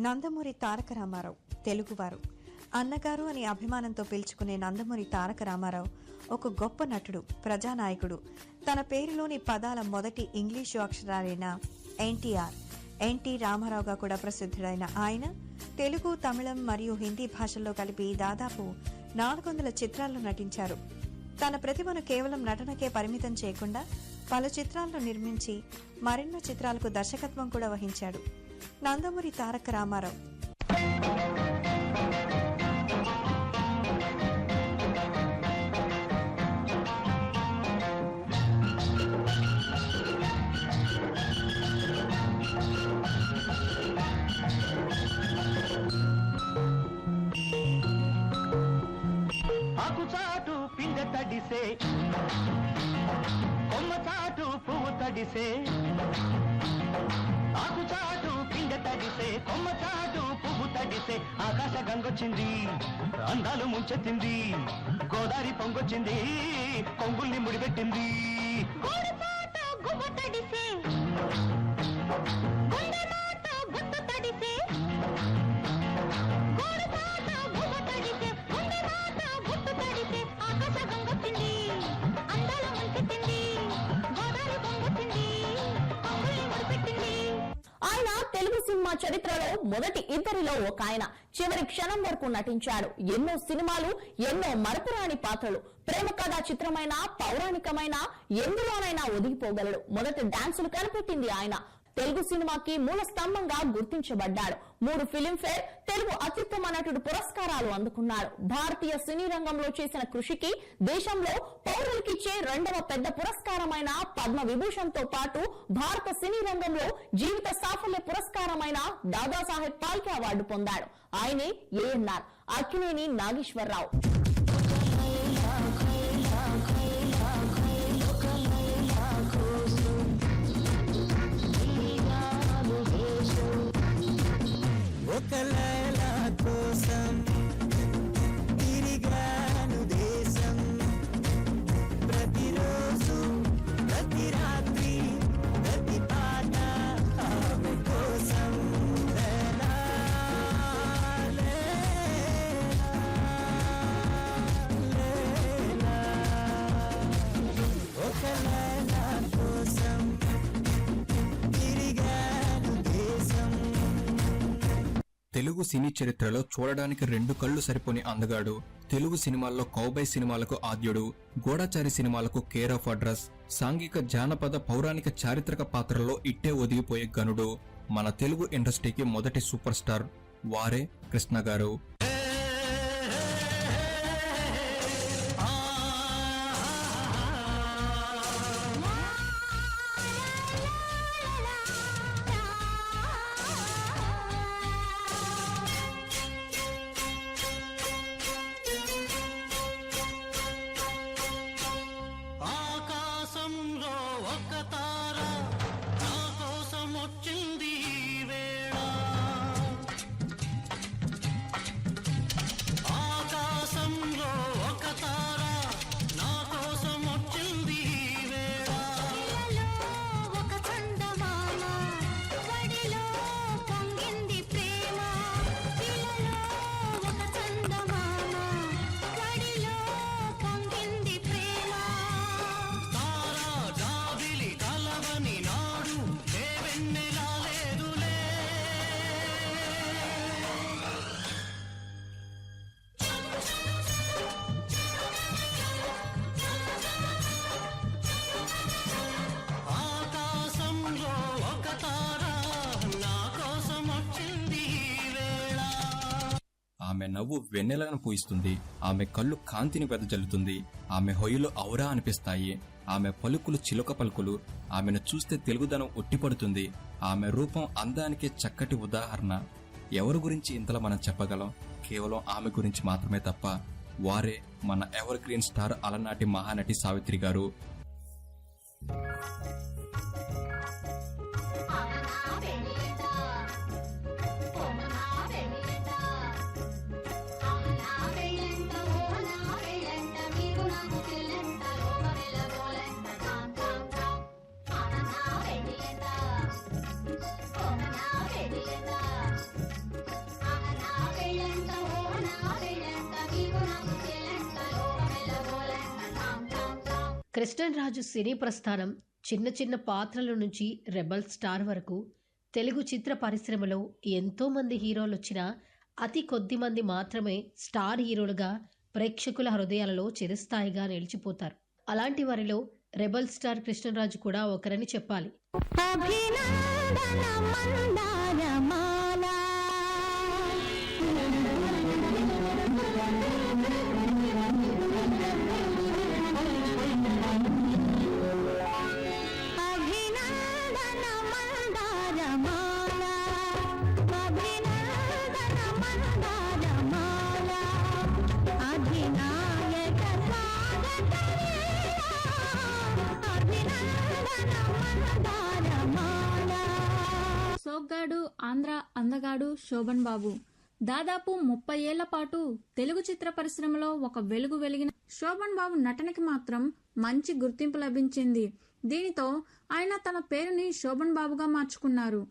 నందమూరి తారక రామారావు తెలుగువారు. అన్నగారు అని అభిమానంతో పిలుచుకునే నందమూరి తారక రామారావు ఒక గొప్ప నటుడు, ప్రజానాయకుడు. తన పేరులోని పదాల మొదటి ఇంగ్లీషు అక్షరాలైన ఎన్టీఆర్, ఎన్టీ రామారావుగా కూడా ప్రసిద్ధుడైన ఆయన తెలుగు, తమిళం మరియు హిందీ భాషల్లో కలిపి దాదాపు 400 చిత్రాల్లో నటించారు. తన ప్రతిభను కేవలం నటనకే పరిమితం చేయకుండా పలు చిత్రాలను నిర్మించి మరెన్నో చిత్రాలకు దర్శకత్వం కూడా వహించాడు నందమూరి తారక రామారావు. ఆకుచాటు పిండ తడిసే, కొమ్మ చాటు పువ్వు తడిసే, ఆకుచాటు పిండ తడిసే, కొమ్మ చాటు పువ్వు తడిసే, ఆకాశ గంగొచ్చింది, అందాలు ముంచెత్తింది, గోదావరి పొంగొచ్చింది, కొంగుల్ని ముడిపెట్టింది. ఆయన తెలుగు సినిమా చరిత్రలో మొదటి ఇద్దరిలో ఒక ఆయన. చివరి క్షణం వరకు నటించాడు. ఎన్నో సినిమాలు, ఎన్నో మరపురాని పాత్రలు. ప్రేమ కథా చిత్రమైన, పౌరాణికమైన ఎందులోనైనా ఒదిగిపోగలడు. మొదటి డాన్సులు కనిపెట్టింది ఆయన. తెలుగు సినిమాకి మూల స్తంభంగా గుర్తించబడ్డాడు. 3 ఫిలింఫేర్ తెలుగు అత్యుత్తమ నటుడు పురస్కారాలు అందుకున్నాడు. భారతీయ సినీ రంగంలో చేసిన కృషికి దేశంలో పౌరులకిచ్చే 2వ పెద్ద పురస్కారమైన పద్మ విభూషణ్ తో పాటు భారత సినీ రంగంలో జీవిత సాఫల్య పురస్కారమైన దాదాసాహెబ్ ఫాల్కే అవార్డు పొందాడు. ఆయనే ఏఎన్ఆర్ అక్కినేని నాగేశ్వరరావు. ఒక లైలా కోసం తిరిగాను దేశం, ప్రతిరోజు ప్రతి రాత్రి ప్రతి పాట ఆమె కోసం. లైలా లైలా లైలా, ఒక లైలా కోసం తిరిగాను దేశం. తెలుగు సినీ చరిత్రలో చూడడానికి 2 కళ్ళు సరిపోని అందగాడు. తెలుగు సినిమాల్లో కౌబాయ్ సినిమాలకు ఆద్యుడు, గూఢచారి సినిమాలకు కేర్ ఆఫ్ అడ్రస్, సాంఘిక జానపద పౌరాణిక చారిత్రక పాత్రల్లో ఇట్టే ఒదిగిపోయే గనుడు. మన తెలుగు ఇండస్ట్రీకి మొదటి సూపర్ స్టార్ వారే కృష్ణ గారు. ఆకాశంలో ఒక తార నా కోసం వచ్చింది వేళ, ఆకాశంలో ఒక తార నా కోసం వచ్చింది వేళ. ఒక చందమామ వడిలో పొంగింది ప్రేమ, ఒక చందమామ వడిలో పొంగింది ప్రేమ. తారా జాబిలి కలవని నాడు ఏ వెన్నెలా లేదులే. ఆకాశంలో ఒక తార నా కోసం వచ్చింది వేళ. ఆమె నవ్వు వెన్నెలను పూయిస్తుంది. ఆమె కళ్ళు కాంతిని వెదజల్లుతుంది. ఆమె హొయలు ఔరా అనిపిస్తాయి. ఆమె పలుకులు చిలుక పలుకులు. ఆమెను చూస్తే తెలుగుదనం ఉట్టిపడుతుంది. ఆమె రూపం అందానికి చక్కటి ఉదాహరణ. ఎవరి గురించి ఇంతలా మనం చెప్పగలం? కేవలం ఆమె గురించి మాత్రమే తప్ప. వారే మన ఎవర్ గ్రీన్ స్టార్ అలనాటి మహానటి సావిత్రి గారు. కృష్ణరాజు సినీ ప్రస్థానం చిన్న చిన్న పాత్రల నుంచి రెబల్ స్టార్ వరకు తెలుగు చిత్ర పరిశ్రమలో ఎంతో మంది హీరోలు వచ్చినా అతి కొద్ది మంది మాత్రమే స్టార్ హీరోలుగా ప్రేక్షకుల హృదయాలలో చిరస్థాయిగా నిలిచిపోతారు. అలాంటి వారిలో రెబల్ స్టార్ కృష్ణరాజు కూడా ఒకరని చెప్పాలి. అభినందన మందారమాల అభినందన మందారమాల అభినందన మందారమాల అధినాయక స్వాగత అభినందన మందారమాల. సోగ్గాడు, ఆంధ్ర అందగాడు శోభన్ బాబు దాదాపు 30 ఏళ్ల పాటు తెలుగు చిత్ర పరిశ్రమలో ఒక వెలుగు వెలిగిన శోభన్ బాబు నటనకి మాత్రం మంచి గుర్తింపు లభించింది. దీనితో ఆయన తన పేరుని శోభన్ బాబుగా మార్చుకున్నారు.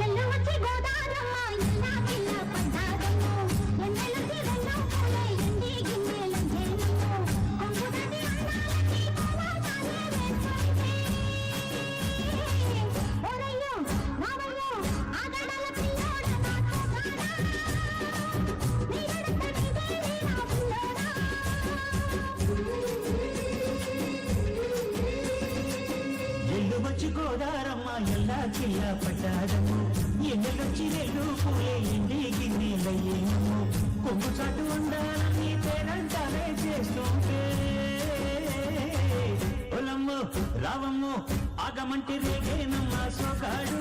ఎల్లవచ్చి గోదారమ్మ ఇలా కిల్ల పడ్డారమ్మ ఎన్నెలకి వెన్నో పూలే ఎండి గిన్నెల జేనమ్మ కొంగుదటి అందాలకి పోవాలే వేసైతే ఓరయ్యో రావయ్యో ఆగడాల పిల్లోడ నాతో గాడా నీడత నీదేవి నా పిల్లోడా. ఎల్లు వచ్చి గోదారమ్మ ఎల్లా కిల్ల పడ్డాడము ఎన్నెలొచ్చి నెల్లు పూలే ఎండి గిన్నెలయ్యేమో కొంగు చాటు ఉండాలని పేరంటానే చేస్తుంటే ఒలమ్ము రావమ్ము ఆగమంటే రేగేనమ్మ సోగాడు